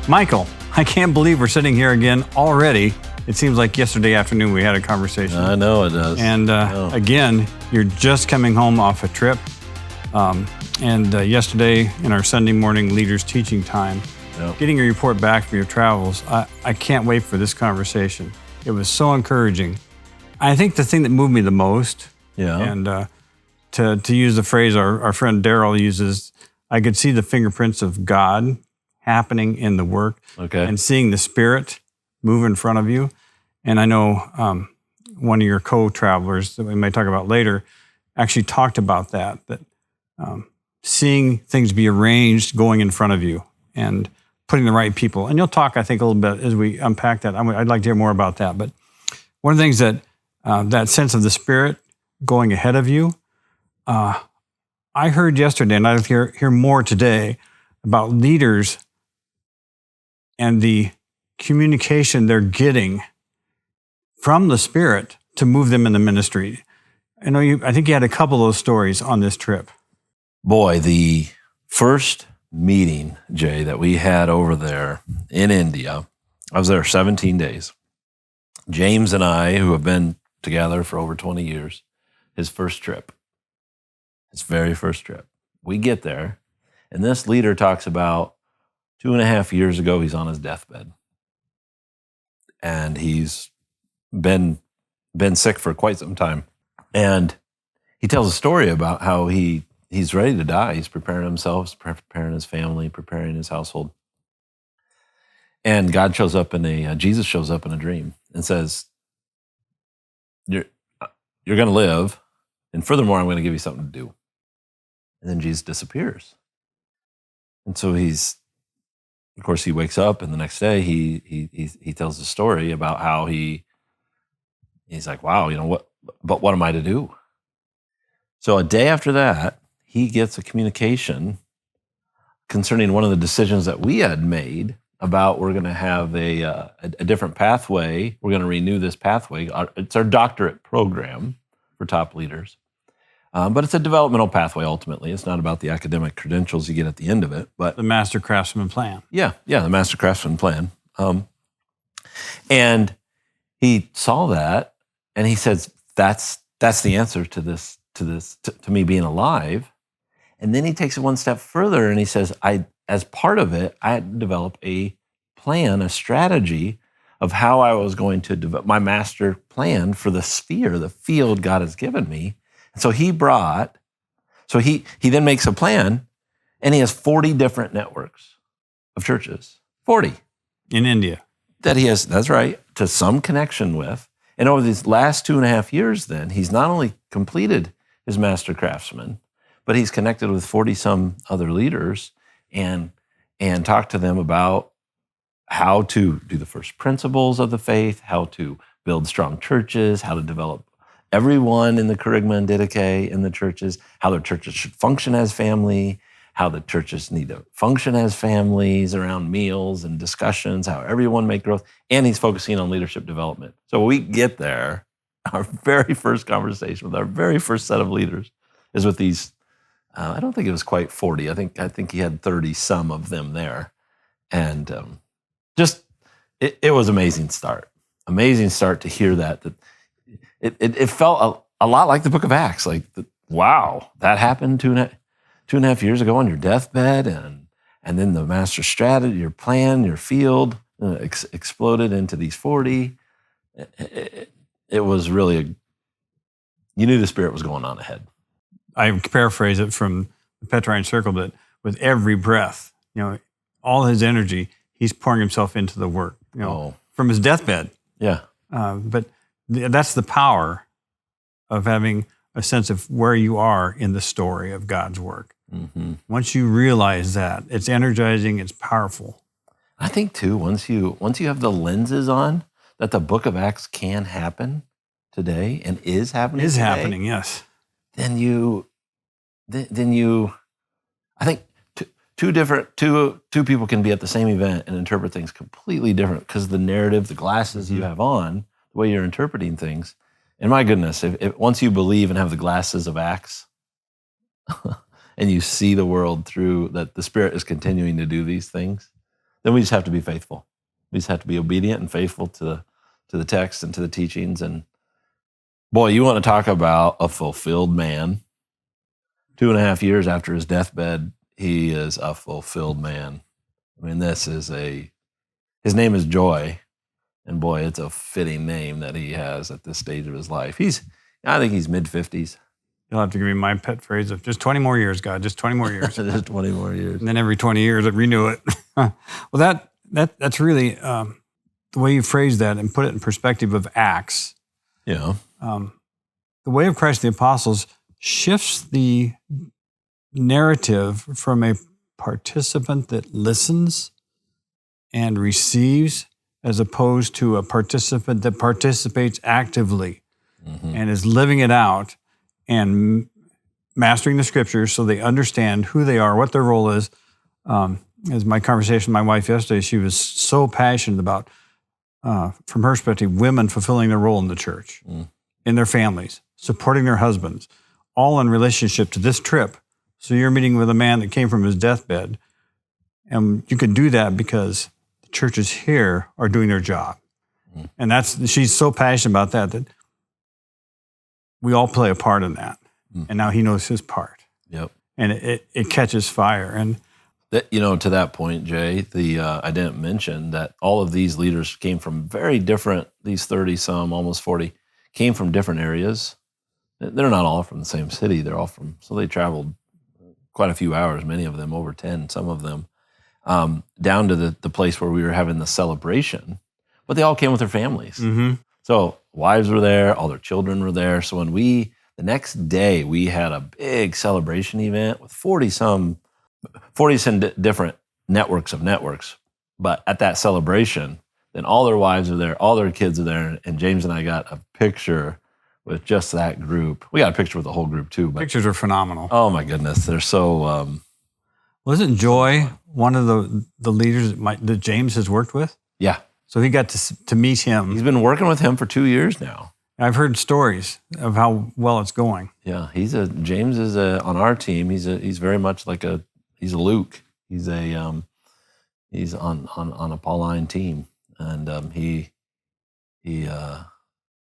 Michael, I can't believe we're sitting here again already. It seems like yesterday afternoon we had a conversation. I know it does. And again, you're just coming home off a trip. Yesterday in our Sunday morning leaders teaching time, getting a report back from your travels, I can't wait for this conversation. It was so encouraging. I think the thing that moved me the most, and to use the phrase our friend Daryl uses, I could see the fingerprints of God happening in the work and seeing the Spirit move in front of you. And I know one of your co-travelers that we may talk about later actually talked about that seeing things be arranged going in front of you and putting the right people. And you'll talk, I think, a little bit as we unpack that. I'd like to hear more about that. But one of the things that that sense of the Spirit going ahead of you, I heard yesterday, and I'll hear more today, about leaders and the communication they're getting from the Spirit to move them in the ministry. I think you had a couple of those stories on this trip. Boy, the first meeting, Jay, that we had over there in India, I was there 17 days. James and I, who have been together for over 20 years, his first trip, his very first trip. We get there, and this leader talks about 2.5 years ago, he's on his deathbed. And he's been sick for quite some time. And he tells a story about how he's ready to die. He's preparing himself, preparing his family, preparing his household. And Jesus shows up in a dream and says, you're going to live, and furthermore, I'm going to give you something to do. And then Jesus disappears. And so of course, he wakes up, and the next day he tells the story about how he's like, wow, what am I to do? So a day after that, he gets a communication concerning one of the decisions that we had made about we're going to have a different pathway. We're going to renew this pathway. It's our doctorate program for top leaders. But it's a developmental pathway, ultimately. It's not about the academic credentials you get at the end of it. But the Master Craftsman Plan. Yeah, the Master Craftsman Plan. And he saw that, and he says, that's the answer to me being alive. And then he takes it one step further, and he says, as part of it, I had to develop a plan, a strategy of how I was going to develop my master plan for the sphere, the field God has given me. So he then makes a plan, and he has 40 different networks of churches, 40. In India. That he has, that's right, to some connection with. And over these last 2.5 years then, he's not only completed his master craftsman, but he's connected with 40-some other leaders and talked to them about how to do the first principles of the faith, how to build strong churches, how to develop everyone in the Kerygma and Didache in the churches, how the churches should function as family, how the churches need to function as families around meals and discussions, how everyone make growth, and he's focusing on leadership development. So we get there, our very first conversation with our very first set of leaders is with these, I don't think it was quite 40, I think he had 30-some of them there. And it was amazing start to hear that it felt a lot like the book of Acts, wow, that happened 2.5 years ago on your deathbed, and then the master strategy, your plan, your field exploded into these 40. It was really, you knew the Spirit was going on ahead. I paraphrase it from the Petrine Circle that with every breath, all his energy, he's pouring himself into the work, from his deathbed. Yeah. But that's the power of having a sense of where you are in the story of God's work. Mm-hmm. Once you realize that, it's energizing, it's powerful. I think too, once you have the lenses on that the book of Acts can happen today and is happening today. Happening, yes. Then you, I think two people can be at the same event and interpret things completely different because the narrative, the glasses you have on, the way you're interpreting things. And my goodness, if once you believe and have the glasses of Acts and you see the world through that the Spirit is continuing to do these things, then we just have to be faithful. We just have to be obedient and faithful to the text and to the teachings. And boy, you want to talk about a fulfilled man. 2.5 years after his deathbed, he is a fulfilled man. I mean, his name is Joy. And boy, it's a fitting name that he has at this stage of his life. I think he's mid-50s. You'll have to give me my pet phrase of just 20 more years, God, just 20 more years. Just 20 more years. And then every 20 years, I renew it. Well, that's really the way you phrase that and put it in perspective of Acts. Yeah. The way of Christ the Apostles shifts the narrative from a participant that listens and receives as opposed to a participant that participates actively and is living it out and mastering the scriptures so they understand who they are, what their role is. As my conversation with my wife yesterday, she was so passionate about, from her perspective, women fulfilling their role in the church, in their families, supporting their husbands, all in relationship to this trip. So you're meeting with a man that came from his deathbed, and you can do that because the churches here are doing their job. And she's so passionate about that we all play a part in that. And now he knows his part. Yep. And it catches fire. And that, to that point, Jay, I didn't mention that all of these leaders came from very different, these 30-some, almost 40, came from different areas. They're not all from the same city. So they traveled quite a few hours, many of them, over 10, some of them, down to the place where we were having the celebration. But they all came with their families. So wives were there, all their children were there. So the next day, we had a big celebration event with 40-some different networks of networks. But at that celebration, then all their wives are there, all their kids are there, and James and I got a picture with just that group. We got a picture with the whole group too. But pictures are phenomenal. Oh my goodness, they're so. Wasn't Joy one of the leaders that James has worked with? Yeah. So he got to meet him. He's been working with him for 2 years now. I've heard stories of how well it's going. Yeah, James is on our team. He's very much like he's a Luke. He's on a Pauline team, and he's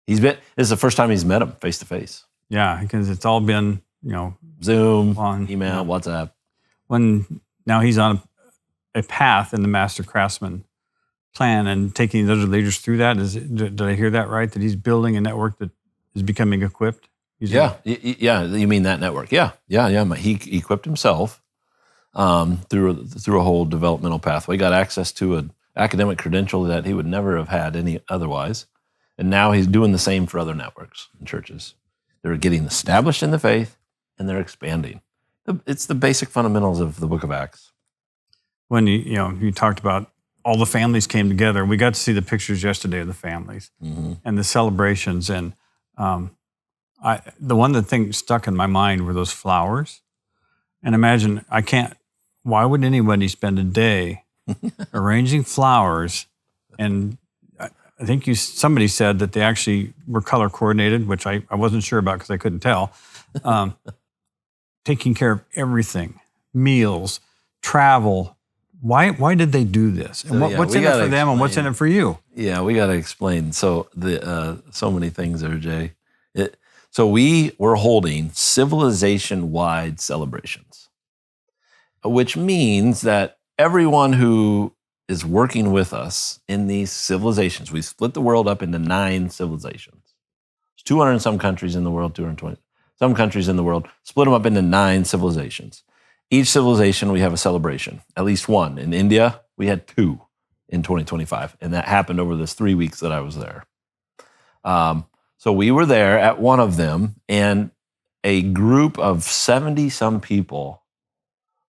been. This is the first time he's met him face to face. Yeah, because it's all been Zoom, email, WhatsApp. Now he's on a path in the Master Craftsman plan and taking those leaders through that. Did I hear that right? That he's building a network that is becoming equipped? Yeah. You mean that network? Yeah. He equipped himself through a whole developmental pathway. Got access to an academic credential that he would never have had any otherwise. And now he's doing the same for other networks and churches. They're getting established in the faith and they're expanding. It's the basic fundamentals of the book of Acts. When you talked about all the families came together. We got to see the pictures yesterday of the families and the celebrations. And the one that stuck in my mind were those flowers. And imagine, why would anybody spend a day arranging flowers? And I think somebody said that they actually were color coordinated, which I wasn't sure about because I couldn't tell. Taking care of everything, meals, travel. Why did they do this? And what's in it for them and what's in it for you? Yeah, we got to explain. So so many things there, Jay. So we were holding civilization-wide celebrations, which means that everyone who is working with us in these civilizations, we split the world up into 9 civilizations. There's 200 and some countries in the world, 220 some countries in the world, split them up into 9 civilizations. Each civilization, we have a celebration, at least one. In India, we had 2 in 2025, and that happened over this 3 weeks that I was there. So we were there at one of them, and a group of 70-some people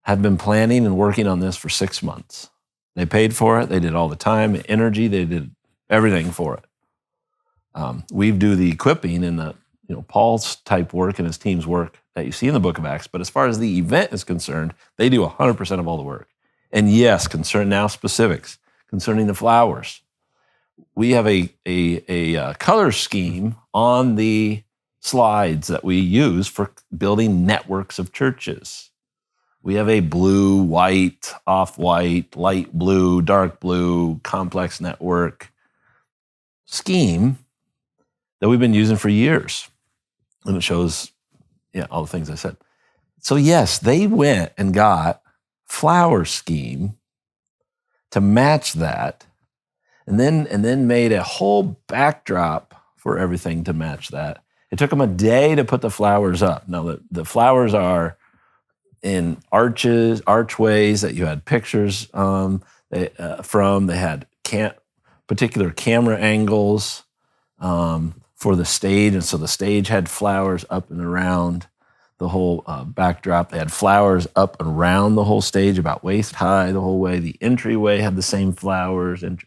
had been planning and working on this for 6 months. They paid for it. They did all the time, the energy. They did everything for it. We do the equipping and the Paul's type work and his team's work that you see in the book of Acts. But as far as the event is concerned, they do 100% of all the work. And yes, specifics concerning the flowers. We have a color scheme on the slides that we use for building networks of churches. We have a blue, white, off-white, light blue, dark blue, complex network scheme that we've been using for years. And it shows, all the things I said. So yes, they went and got flower scheme to match that, and then made a whole backdrop for everything to match that. It took them a day to put the flowers up. Now, the flowers are in archways that you had pictures from. They had particular camera angles for the stage, and so the stage had flowers up and around the whole backdrop. They had flowers up and around the whole stage, about waist high the whole way. The entryway had the same flowers, and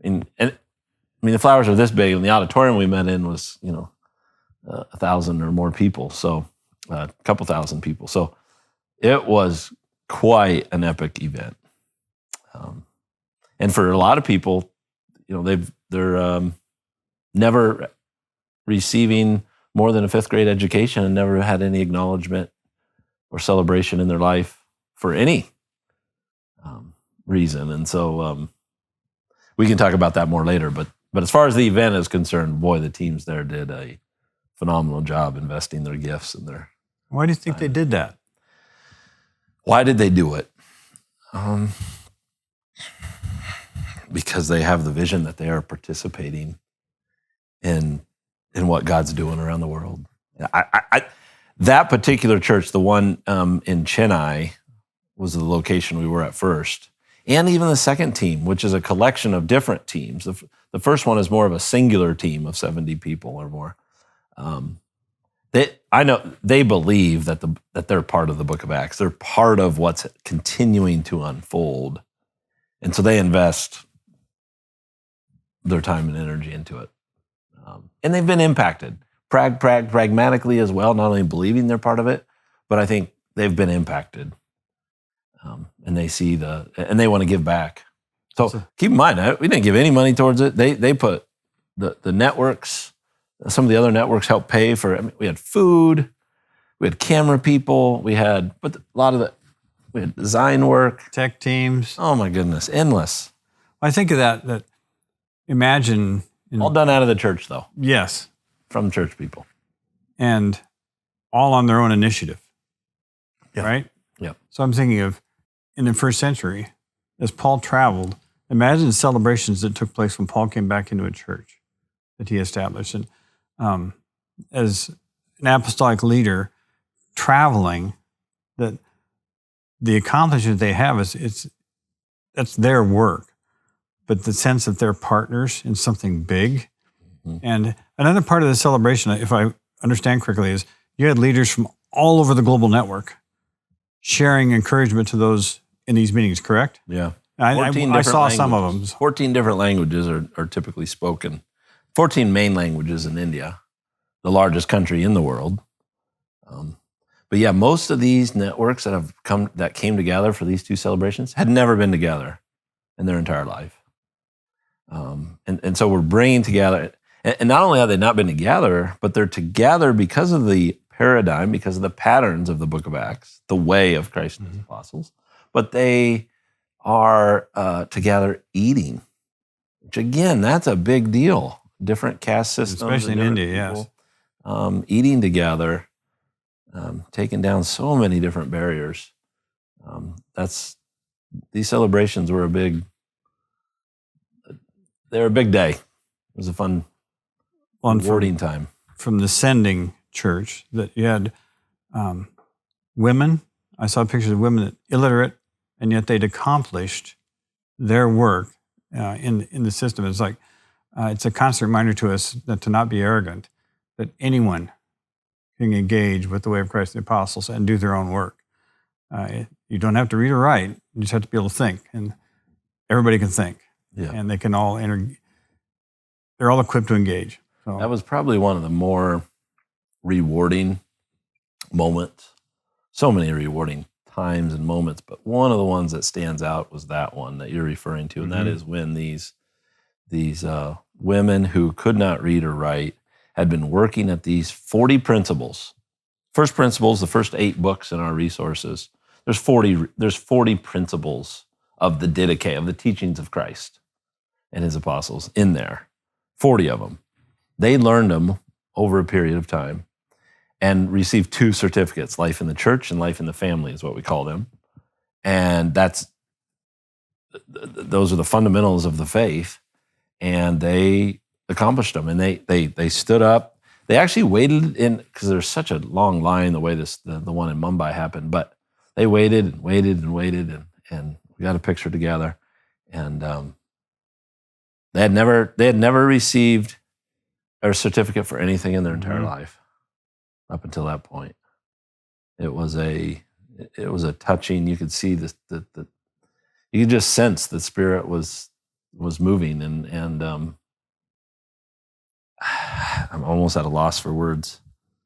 the flowers are this big, and the auditorium we met in was 1,000 or more people, so a couple thousand people. So it was quite an epic event, and for a lot of people, they're never receiving more than a fifth grade education and never had any acknowledgement or celebration in their life for any reason. And so we can talk about that more later. But as far as the event is concerned, boy, the teams there did a phenomenal job investing their gifts and their. Why do you think they did that? Why did they do it? Because they have the vision that they are participating in what God's doing around the world. That particular church, the one in Chennai, was the location we were at first. And even the second team, which is a collection of different teams. The first one is more of a singular team of 70 people or more. I know they believe that they're part of the Book of Acts. They're part of what's continuing to unfold. And so they invest their time and energy into it. And they've been impacted pragmatically as well, not only believing they're part of it, but I think they've been impacted. And they see and they want to give back. So keep in mind, we didn't give any money towards it. They put the networks, some of the other networks helped pay for it. We had food, we had camera people, we had design work. Tech teams. Oh my goodness, endless. I think of that imagine. All done out of the church though. Yes. From church people. And all on their own initiative. Yeah. Right? Yeah. So I'm thinking of, in the first century, as Paul traveled, imagine the celebrations that took place when Paul came back into a church that he established. And as an apostolic leader traveling, that the accomplishment they have that's their work, but the sense that they're partners in something big. Mm-hmm. And another part of the celebration, if I understand correctly, is you had leaders from all over the global network sharing encouragement to those in these meetings, correct? Yeah. I saw some of them. 14 different languages are typically spoken. 14 main languages in India, the largest country in the world. But yeah, most of these networks that came together for these two celebrations had never been together in their entire life. And so we're bringing together, and not only have they not been together, but they're together because of the paradigm, because of the patterns of the Book of Acts, the way of Christ and his apostles, but they are together eating, which again, that's a big deal. Different caste systems. Especially in India, people, yes. Eating together, taking down so many different barriers. These celebrations were a big day. It was a fun, rewarding time. From the sending church, that you had women. I saw pictures of women that illiterate, and yet they'd accomplished their work in the system. It's like it's a constant reminder to us that to not be arrogant, that anyone can engage with the way of Christ and the apostles and do their own work. You don't have to read or write; you just have to be able to think, and everybody can think. Yeah. And they can all they're all equipped to engage. So. That was probably one of the more rewarding moments. So many rewarding times and moments, but one of the ones that stands out was that one that you're referring to, and that is when these women who could not read or write had been working at these 40 principles. First principles, the first 8 books in our resources. There's 40 principles of the Didache, of the teachings of Christ and his apostles in there. 40 of them. They learned them over a period of time and received 2 certificates, life in the church and life in the family is what we call them. And those are the fundamentals of the faith. And they accomplished them. And they stood up. They actually waited in, because there's such a long line the way the one in Mumbai happened, but they waited and waited and waited, and we got a picture together. And they had never received a certificate for anything in their entire life up until that point. It was a touching. You could see this. You could just sense the Spirit was moving, and I'm almost at a loss for words.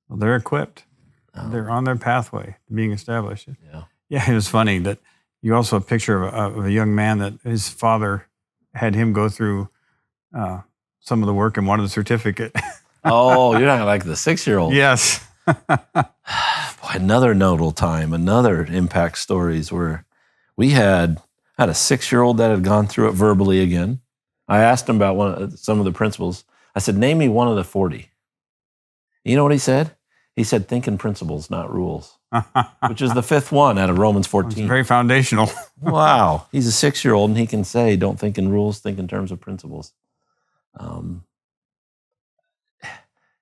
Well, they're equipped. They're on their pathway to being established. Yeah, it was funny that you also have a picture of a young man that his father had him go through some of the work and wanted a certificate. Oh, you're not like the 6-year-old. Yes. Boy, another notable time, another impact stories where we had a 6-year-old that had gone through it verbally again. I asked him about some of the principles. I said, name me one of the 40. You know what he said? He said, think in principles, not rules, which is the 5th one out of Romans 14. It's very foundational. Wow. He's a 6-year-old and he can say, don't think in rules, think in terms of principles.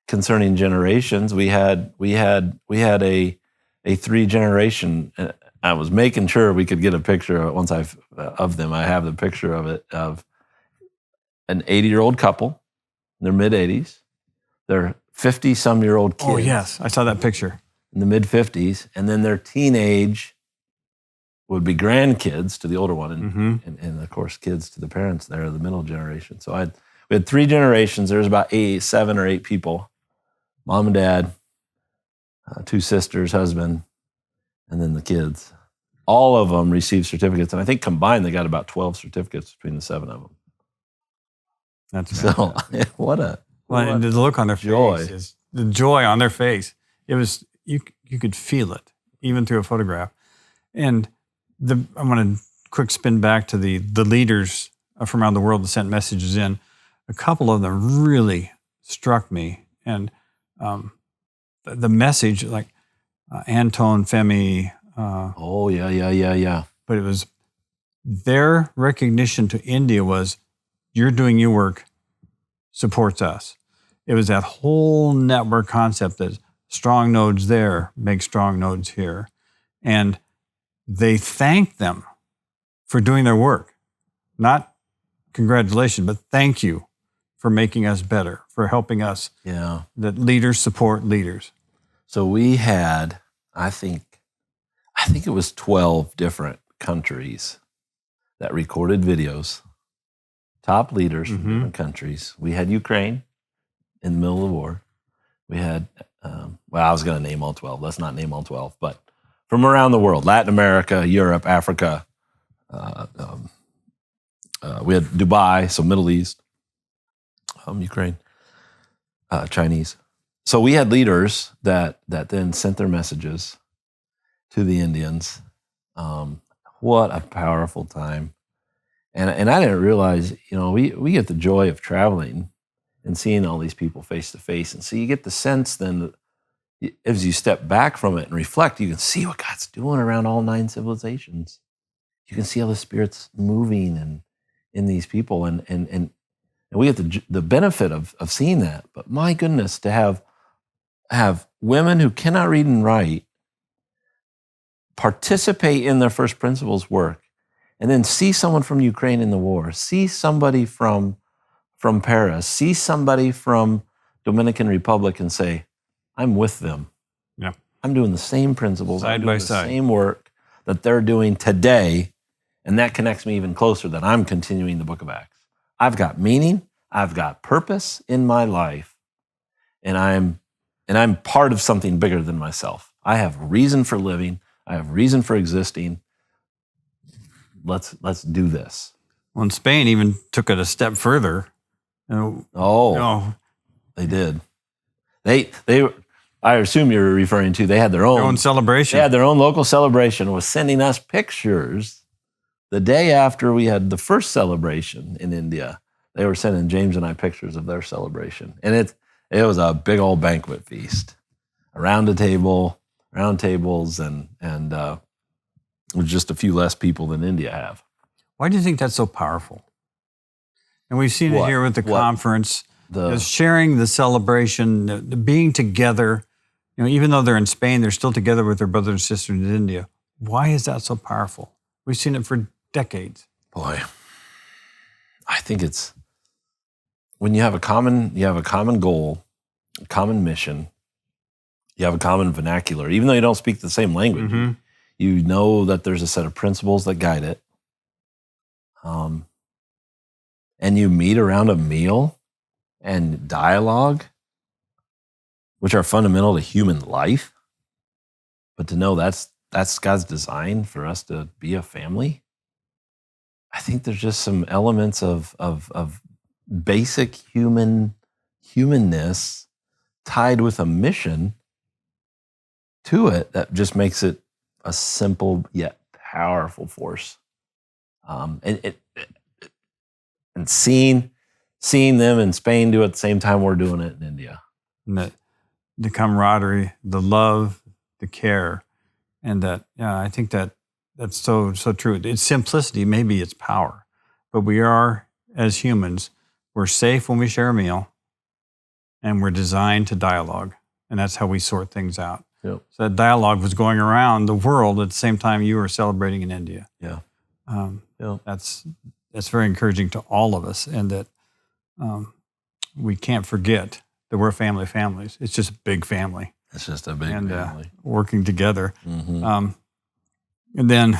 Concerning generations, we had a 3-generation. I was making sure we could get a picture of them. I have the picture of it, of an 80-year-old couple, in their mid-80s. They're 50-some-year-old kids. Oh, yes. I saw that picture. In the mid-50s. And then their teenage would be grandkids to the older one, and of course, kids to the parents there, the middle generation. So we had 3 generations. There was about 7 or 8 people. Mom and dad, 2 sisters, husband, and then the kids. All of them received certificates, and I think combined they got about 12 certificates between the 7 of them. That's so what and the look on their face, the joy on their face. It was you could feel it even through a photograph. And I want to quick spin back to the leaders from around the world that sent messages in. A couple of them really struck me, and the message, like Anton, Femi. Yeah. But it was their recognition to India was, you're doing your work, supports us. It was that whole network concept that strong nodes there make strong nodes here. And they thanked them for doing their work. Not congratulations, but thank you for making us better, for helping us. Yeah. That leaders support leaders. So we had, I think it was 12 different countries that recorded videos, top leaders from different countries. We had Ukraine in the middle of the war. We had, I was going to name all 12. Let's not name all 12, but from around the world, Latin America, Europe, Africa. We had Dubai, so Middle East, Ukraine, Chinese. So we had leaders that then sent their messages to the Indians. What a powerful time. And I didn't realize, we get the joy of traveling and seeing all these people face to face. And so you get the sense then that as you step back from it and reflect, you can see what God's doing around all 9 civilizations. You can see how the Spirit's moving and in these people. And we get the benefit of seeing that. But my goodness, to have women who cannot read and write participate in their first principles work, and then see someone from Ukraine in the war, see somebody from Paris, see somebody from Dominican Republic and say, I'm with them. Yeah. I'm doing the same principles, side I'm doing by the side. same work that they're doing today, and that connects me even closer that I'm continuing the book of Acts. I've got meaning, I've got purpose in my life, and I'm part of something bigger than myself. I have reason for living, I have reason for existing. Let's do this. Well, and Spain even took it a step further. They did. I assume you're referring to, they had their own celebration. They had their own local celebration, was sending us pictures the day after we had the first celebration in India. They were sending James and I pictures of their celebration. And it was a big old banquet feast. Around a table, round tables, and with just a few less people than India have. Why do you think that's so powerful? And we've seen it here with the conference, sharing the celebration, the being together. Even though they're in Spain, they're still together with their brothers and sisters in India. Why is that so powerful? We've seen it for decades. Boy, I think it's when you have a common goal, a common mission, you have a common vernacular. Even though you don't speak the same language, you know that there's a set of principles that guide it. And you meet around a meal and dialogue, which are fundamental to human life. But to know that's God's design for us to be a family, I think there's just some elements of basic humanness tied with a mission to it that just makes it a simple yet powerful force. And seeing them in Spain do it at the same time we're doing it in India. And the camaraderie, the love, the care, and that, I think that's so true. It's simplicity, maybe it's power, but we are, as humans, we're safe when we share a meal, and we're designed to dialogue, and that's how we sort things out. Yep. So that dialogue was going around the world at the same time you were celebrating in India. Yeah. That's very encouraging to all of us, and that we can't forget that we're families. It's just a big family. It's just a big family. Working together. And then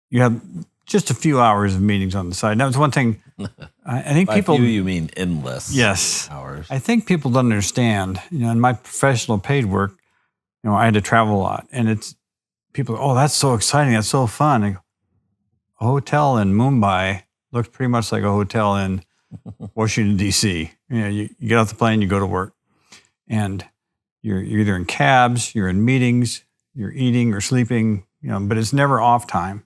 you have just a few hours of meetings on the side. That was one thing I think By people... few, you mean endless hours. I think people don't understand. In my professional paid work, I had to travel a lot. And it's people, oh, that's so exciting. That's so fun. I go, a hotel in Mumbai looks pretty much like a hotel in Washington, D.C. You get off the plane, you go to work. And you're either in cabs, you're in meetings, you're eating or sleeping, but it's never off time.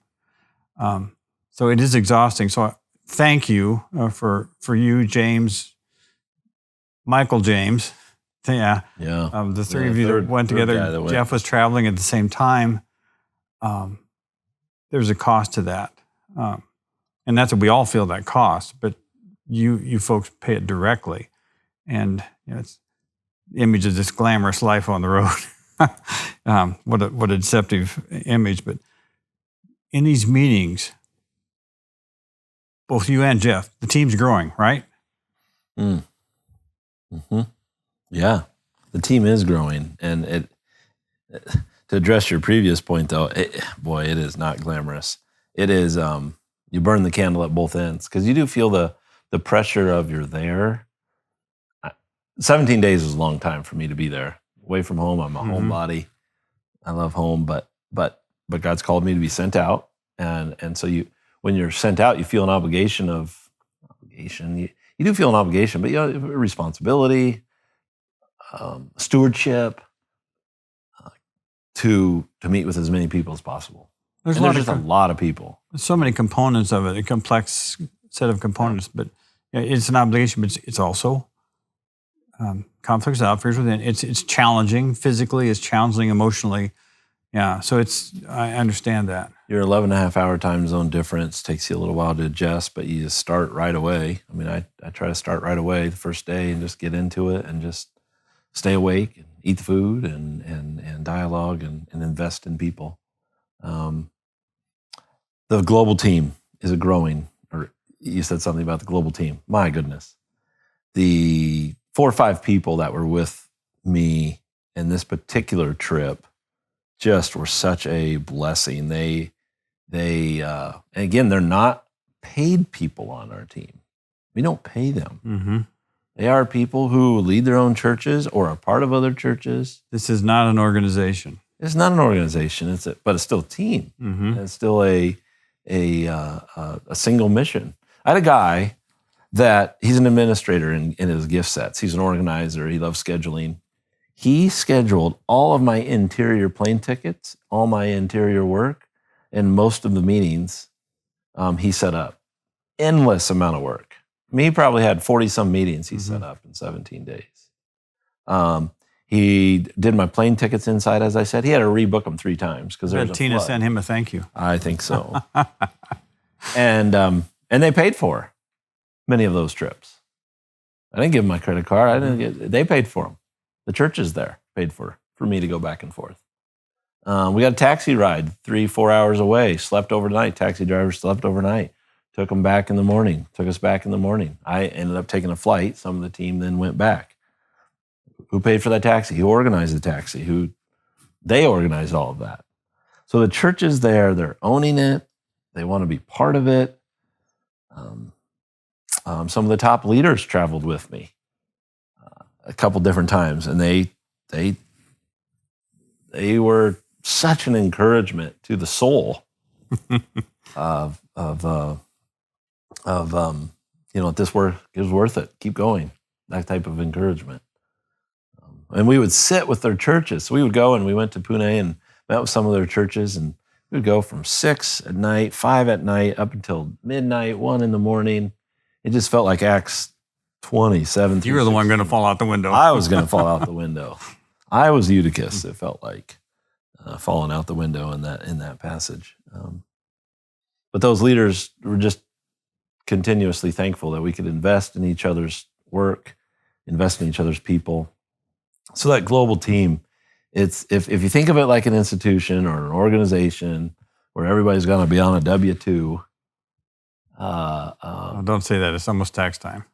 So it is exhausting. So thank you for you, James, Michael James. The three of you that went together. Jeff was traveling at the same time. There's a cost to that. And that's what we all feel, that cost, but you folks pay it directly. And it's the image of this glamorous life on the road. What a deceptive image. But in these meetings, both you and Jeff, the team's growing, right? Yeah, the team is growing. And to address your previous point, though, it is not glamorous. It is, you burn the candle at both ends, because you do feel the pressure of you're there. 17 days is a long time for me to be there. Away from home, I'm a homebody. I love home, but God's called me to be sent out. And so when you're sent out, you feel an obligation. You do feel an obligation, but you have a responsibility, stewardship, to meet with as many people as possible. There's just a lot of people. There's so many components of it, a complex set of components, but it's an obligation, but it's also conflicts out, fears within. It's challenging physically, it's challenging emotionally. Yeah, so I understand that. Your 11.5-hour time zone difference takes you a little while to adjust, but you just start right away. I mean, I try to start right away the first day and just get into it and just stay awake and eat the food and dialogue and invest in people. The global team is growing, or you said something about the global team. My goodness. The 4 or 5 people that were with me in this particular trip just were such a blessing. They and again, they're not paid people on our team. We don't pay them. They are people who lead their own churches or are part of other churches. This is not an organization. It's not an organization. But it's still a team. It's still a single mission. I had a guy that he's an administrator in his gift sets. He's an organizer. He loves scheduling. He scheduled all of my interior plane tickets, all my interior work, and most of the meetings he set up. Endless amount of work. I mean, he probably had 40-some meetings he set up in 17 days. He did my plane tickets inside, as I said. He had to rebook them 3 times because there's a Tina flood. sent him a thank you. I think so. And they paid for many of those trips. I didn't give them my credit card. They paid for them. The churches there paid for me to go back and forth. We got a taxi ride 3-4 hours away. Slept overnight. Taxi driver slept overnight. Took them back in the morning. Took us back in the morning. I ended up taking a flight. Some of the team then went back. Who paid for that taxi? Who organized the taxi? They organized all of that. So the church is there. They're owning it. They want to be part of it. Some of the top leaders traveled with me a couple different times, and they were such an encouragement to the soul of this work is worth it. Keep going. That type of encouragement. And we would sit with their churches. So we would go, and we went to Pune and met with some of their churches, and we would go from 6 at night, 5 at night, up until midnight, 1 in the morning. It just felt like Acts 27. You were the one going to fall out the window. I was going to fall out the window. I was Eutychus, it felt like, falling out the window in that passage. But those leaders were just continuously thankful that we could invest in each other's work, invest in each other's people. So that global team, it's if you think of it like an institution or an organization where everybody's going to be on a W-2. Don't say that. It's almost tax time.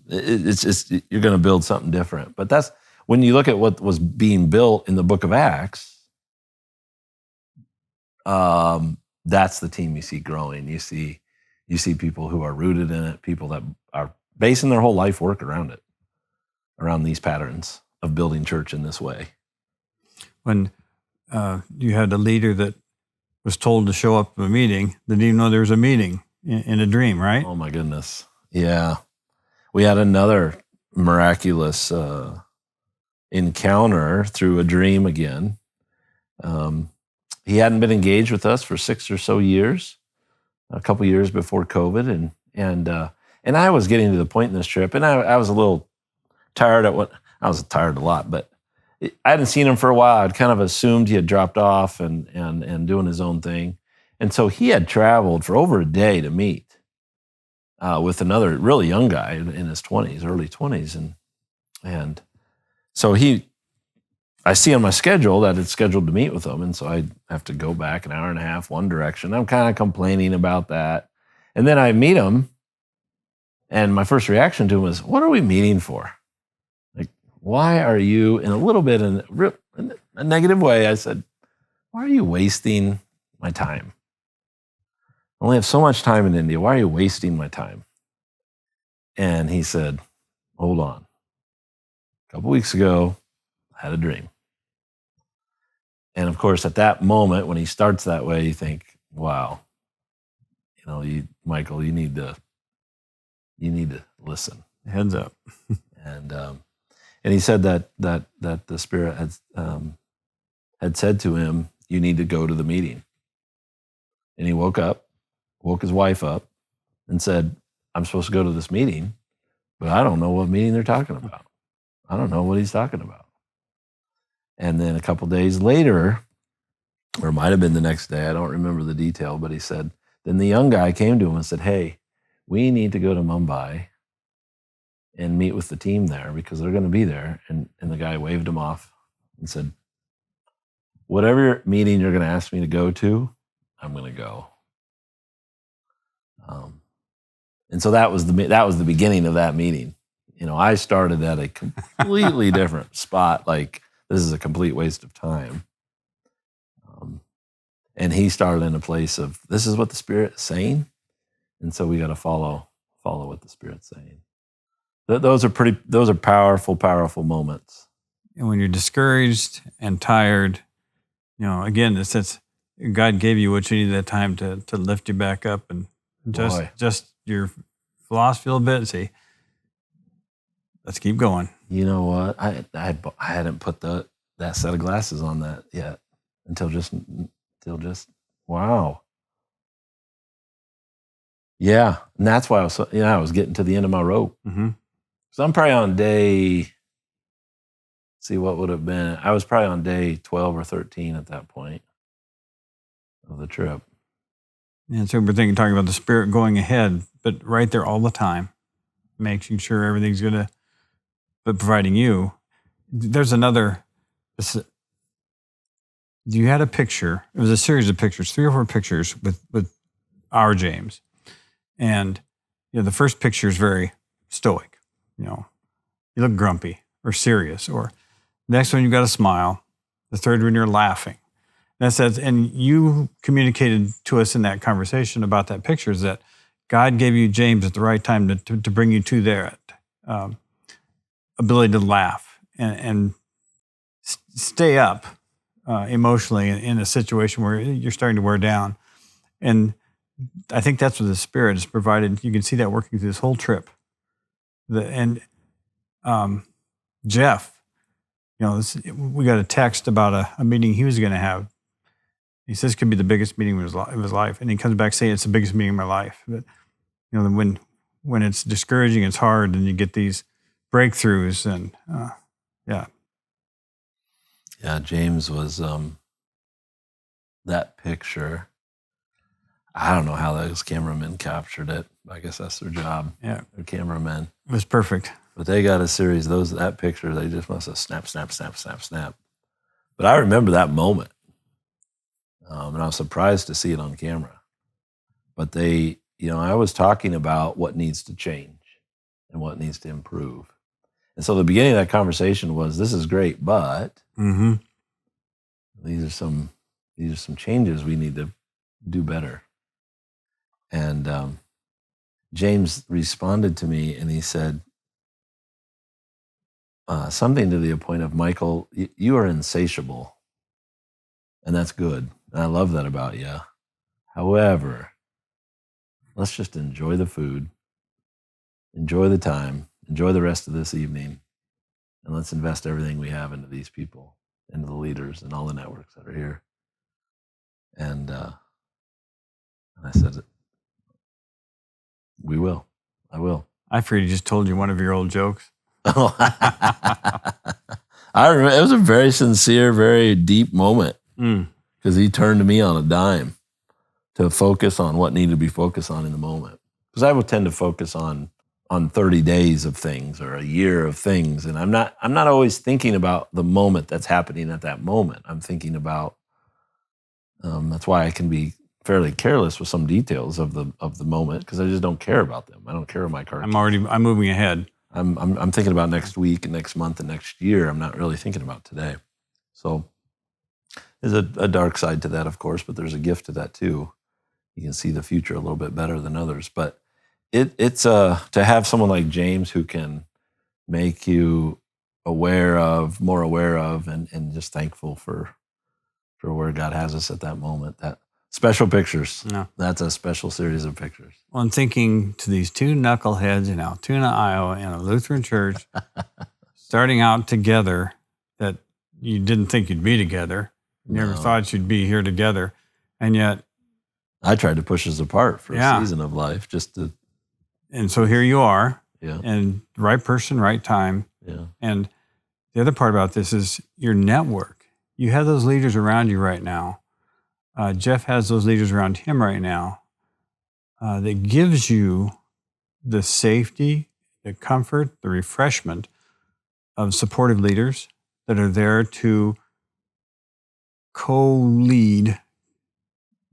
It's you're going to build something different. But that's when you look at what was being built in the book of Acts. That's the team you see growing. You see people who are rooted in it, people that are basing their whole life work around it, around these patterns of building church in this way. When you had a leader that was told to show up at a meeting, didn't even know there was a meeting in a dream, right? Oh my goodness. Yeah. We had another miraculous encounter through a dream again. He hadn't been engaged with us for 6 or so years, a couple years before COVID. And I was getting to the point in this trip, and I was a little tired I was tired a lot, but I hadn't seen him for a while. I'd kind of assumed he had dropped off and doing his own thing. And so he had traveled for over a day to meet with another really young guy in his 20s, early 20s. And so I see on my schedule that it's scheduled to meet with him. And so I have to go back an hour and a half, one direction. I'm kind of complaining about that. And then I meet him, and my first reaction to him was, what are we meeting for? Why are you, in a little bit in a negative way, I said, why are you wasting my time? I only have so much time in India. Why are you wasting my time? And he said, hold on. A couple weeks ago, I had a dream. And of course, at that moment, when he starts that way, you think, wow, Michael, you need to listen. Heads up. And he said that the Spirit had said to him, you need to go to the meeting. And he woke his wife up, and said, I'm supposed to go to this meeting, but I don't know what meeting they're talking about. I don't know what he's talking about. And then a couple days later, or it might have been the next day, I don't remember the detail, but he said, then the young guy came to him and said, hey, we need to go to Mumbai and meet with the team there because they're going to be there. And the guy waved him off and said, whatever meeting you're going to ask me to go to, I'm going to go. And so that was the beginning of that meeting. I started at a completely different spot. Like, this is a complete waste of time. And he started in a place of, this is what the Spirit is saying. And so we got to follow what the Spirit's saying. Those are powerful moments. And when you're discouraged and tired, again, it's God gave you what you needed that time to lift you back up and just your philosophy a little bit and say, let's keep going. You know what? I hadn't put that set of glasses on that yet until just wow. Yeah, and that's why I was getting to the end of my rope. Mm-hmm. So I'm probably on day. See what would have been. I was probably on day 12 or 13 at that point of the trip. And so we're talking about the Spirit going ahead, but right there all the time, making sure everything's gonna, but providing you. There's another. You had a picture. It was a series of pictures, 3 or 4 pictures with our James, and the first picture is very stoic. You look grumpy or serious. Or next one, you got a smile. The third one, you're laughing. And you communicated to us in that conversation about that picture is that God gave you James at the right time to bring you to that ability to laugh and stay up emotionally in a situation where you're starting to wear down. And I think that's what the Spirit has provided. You can see that working through this whole trip. Jeff, we got a text about a meeting he was going to have. He says it could be the biggest meeting of his life. And he comes back saying it's the biggest meeting of my life. But, when it's discouraging, it's hard, and you get these breakthroughs. And, yeah. Yeah, James was that picture. I don't know how those cameramen captured it. I guess that's their job. Yeah. They're cameramen. It was perfect. But they got a series, that picture, they just must have snap, snap, snap, snap, snap. But I remember that moment. And I was surprised to see it on camera. But I was talking about what needs to change and what needs to improve. And so the beginning of that conversation was, this is great, but these are some changes we need to do better. And James responded to me and he said something to the point of, Michael, you are insatiable. And that's good. And I love that about you. However, let's just enjoy the food, enjoy the time, enjoy the rest of this evening, and let's invest everything we have into these people, into the leaders and all the networks that are here. And I said, we will. I will. I figured he just told you one of your old jokes. I remember it was a very sincere, very deep moment because he turned to me on a dime to focus on what needed to be focused on in the moment. Because I would tend to focus on 30 days of things or a year of things, and I'm not always thinking about the moment that's happening at that moment. I'm thinking about that's why I can be fairly careless with some details of the moment because I just don't care about them. I don't care about my car. I'm moving ahead. I'm thinking about next week and next month and next year. I'm not really thinking about today. So there's a dark side to that, of course, but there's a gift to that too. You can see the future a little bit better than others. But it's to have someone like James who can make you more aware of, and just thankful for where God has us at that moment. That special pictures. Yeah. That's a special series of pictures. Well, I'm thinking to these 2 knuckleheads in Altoona, Iowa, in a Lutheran church, starting out together that you didn't think you'd be together. You never thought you'd be here together. And yet... I tried to push us apart for a season of life just to... And so here you are. Yeah. And right person, right time. Yeah. And the other part about this is your network. You have those leaders around you right now. Jeff has those leaders around him right now. That gives you the safety, the comfort, the refreshment of supportive leaders that are there to co-lead,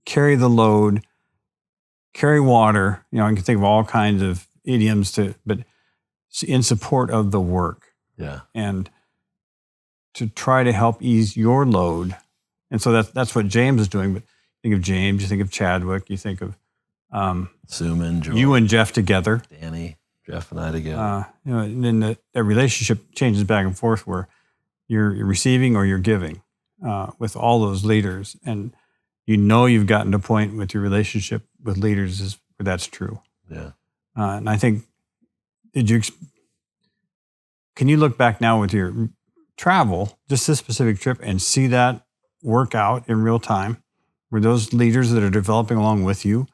carry the load, carry water. I can think of all kinds of idioms but in support of the work. Yeah. And to try to help ease your load. And so that's what James is doing. But you think of James, you think of Chadwick, you think of Suman, George, you and Jeff together. Danny, Jeff and I together. And then that relationship changes back and forth where you're receiving or you're giving with all those leaders. And you've gotten to a point with your relationship with leaders where that's true. Yeah. And I think, Can you look back now with your travel, just this specific trip, and see that work out in real time? Were those leaders that are developing along with you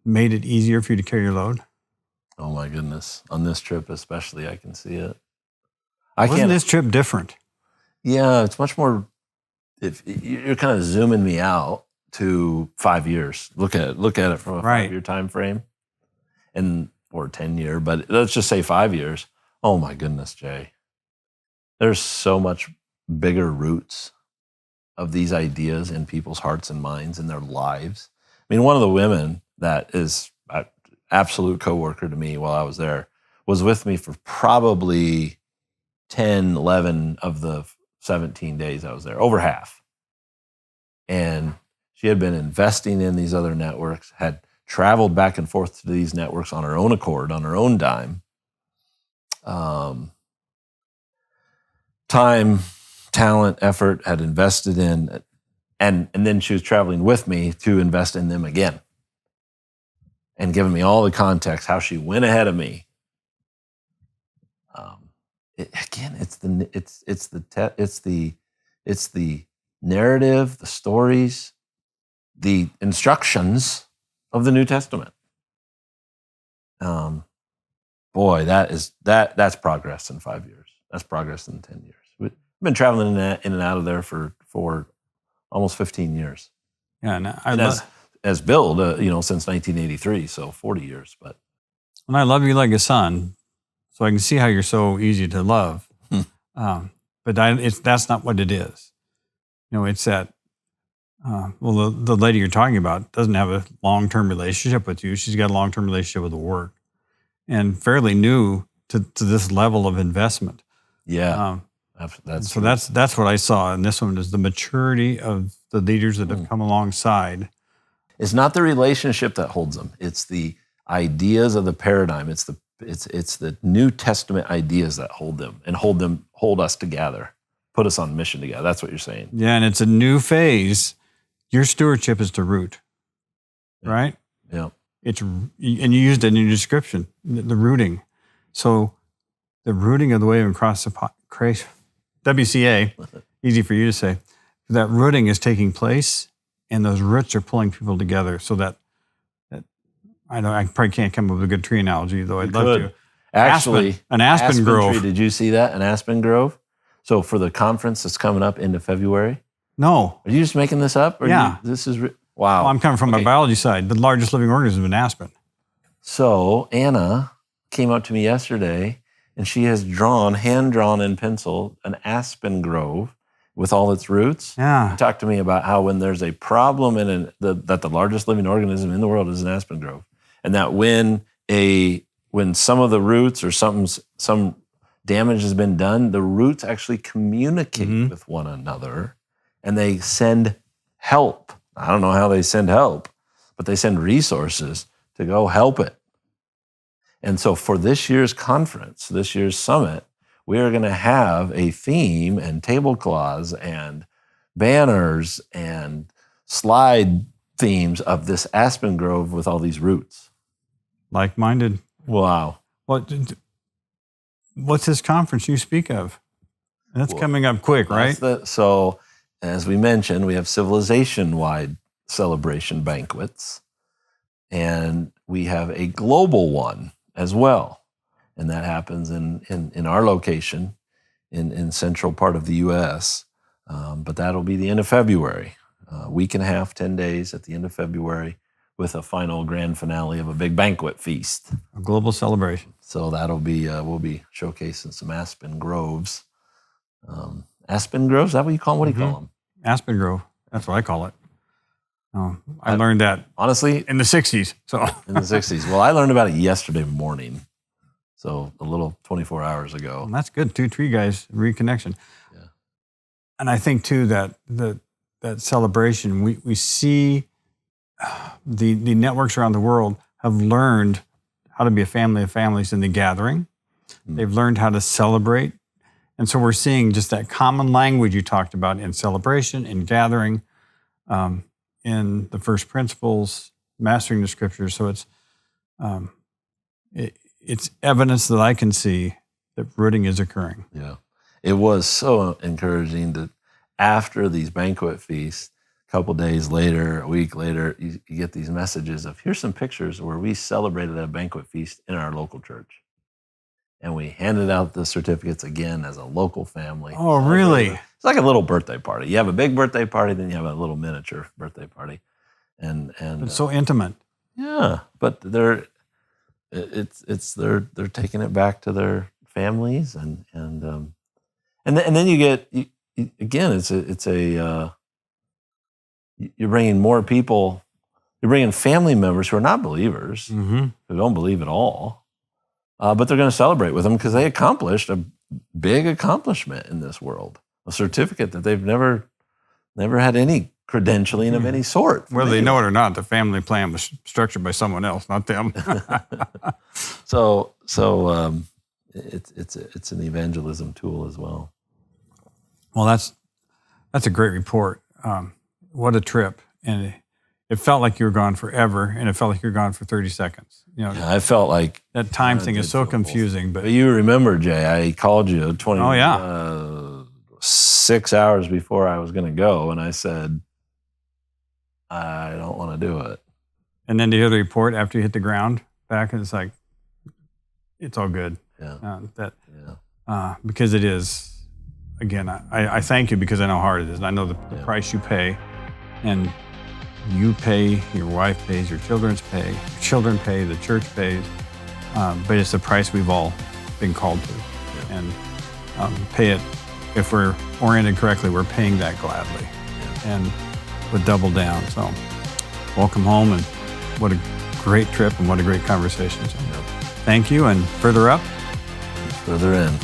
made it easier for you to carry your load? Oh my goodness. On this trip especially, I can see it. Wasn't this trip different? Yeah, it's much more, if you're kind of zooming me out to 5 years. Look at it from a 5-year time frame, or 10-year, but let's just say 5 years. Oh my goodness, Jay. There's so much bigger roots of these ideas in people's hearts and minds and their lives. I mean, one of the women that is an absolute coworker to me while I was there was with me for probably 10, 11 of the 17 days I was there, over half. And she had been investing in these other networks, had traveled back and forth to these networks on her own accord, on her own dime. Time, talent, effort, had invested in, and then she was traveling with me to invest in them again, and giving me all the context, how she went ahead of me. It's the narrative, the stories, the instructions of the New Testament. Boy, that's progress in 5 years. That's progress in 10 years. We've been traveling in and out of there for almost 15 years. Yeah, and as Bill, since 1983, so 40 years. But and I love you like a son, so I can see how you're so easy to love. But that's not what it is. It's that. The lady you're talking about doesn't have a long-term relationship with you. She's got a long-term relationship with the work, and fairly new to this level of investment. Yeah, that's what I saw in this one, is the maturity of the leaders that have come alongside. It's not the relationship that holds them. It's the ideas of the paradigm. It's the New Testament ideas that hold them and hold us together, put us on mission together. That's what you're saying. Yeah, and it's a new phase. Your stewardship is the root, right? Yeah. And you used it in your description, the rooting. So the rooting of the wave across the WCA, easy for you to say, that rooting is taking place, and those roots are pulling people together. So that I know I probably can't come up with a good tree analogy, though I'd love to. Actually, an aspen grove. Tree, did you see that? An aspen grove? So for the conference that's coming up into February? No. Are you just making this up? Yeah. Wow. Well, I'm coming from a biology side. The largest living organism is an aspen. So Anna came up to me yesterday, and she has hand-drawn in pencil, an aspen grove with all its roots. Yeah. She talked to me about how when there's a problem that the largest living organism in the world is an aspen grove, and that when some of the roots or some damage has been done, the roots actually communicate with one another, and they send help. I don't know how they send help, but they send resources to go help it. And so for this year's conference, this year's summit, we are going to have a theme and tablecloths and banners and slide themes of this aspen grove with all these roots. Like-minded. Wow. What's this conference you speak of? That's coming up quick, right? So as we mentioned, we have civilization-wide celebration banquets, and we have a global one as well. And that happens in our location in central part of the U.S., but that'll be the end of February, a week and a half, 10 days at the end of February, with a final grand finale of a big banquet feast. A global celebration. So that'll be, we'll be showcasing some aspen groves. Aspen groves, is that what you call them? What do you call them? Aspen grove. That's what I call it. I learned that, honestly, in the 60s. So in the 60s. Well, I learned about it yesterday morning. So a little 24 hours ago. Well, that's good. Two tree guys, reconnection. Yeah. And I think too that that celebration, we see the networks around the world have learned how to be a family of families in the gathering. They've learned how to celebrate. And so we're seeing just that common language you talked about in celebration, in gathering, in the first principles, mastering the scriptures. So it's evidence that I can see that rooting is occurring. Yeah. It was so encouraging that after these banquet feasts, a couple days later, a week later, you get these messages of, here's some pictures where we celebrated a banquet feast in our local church. And we handed out the certificates again as a local family. Oh, really? It's like a little birthday party. You have a big birthday party, then you have a little miniature birthday party. And it's so intimate. Yeah, but they're taking it back to their families, and then you get again. You're bringing more people. You're bringing family members who are not believers, who don't believe at all, but they're going to celebrate with them because they accomplished a big accomplishment in this world, a certificate that they've never had any credentialing of any sort. Whether they know it or not, the family plan was structured by someone else, not them. So it's an evangelism tool as well. Well, that's a great report. What a trip. And it felt like you were gone forever, and it felt like you were gone for 30 seconds. Yeah, I felt like that time thing is so confusing. But you remember, Jay, I called you 6 hours before I was going to go, and I said, I don't want to do it. And then to hear the report after you hit the ground back, and it's like, it's all good. Yeah. Because it is, again, I thank you because I know how hard it is. And I know the price you pay, and you pay, your wife pays, your children pay, the church pays. But it's the price we've all been called to. Yeah. And pay it, if we're oriented correctly, we're paying that gladly. Yeah. And would double down. So welcome home, and what a great trip and what a great conversation. So, thank you, and further up. Further in.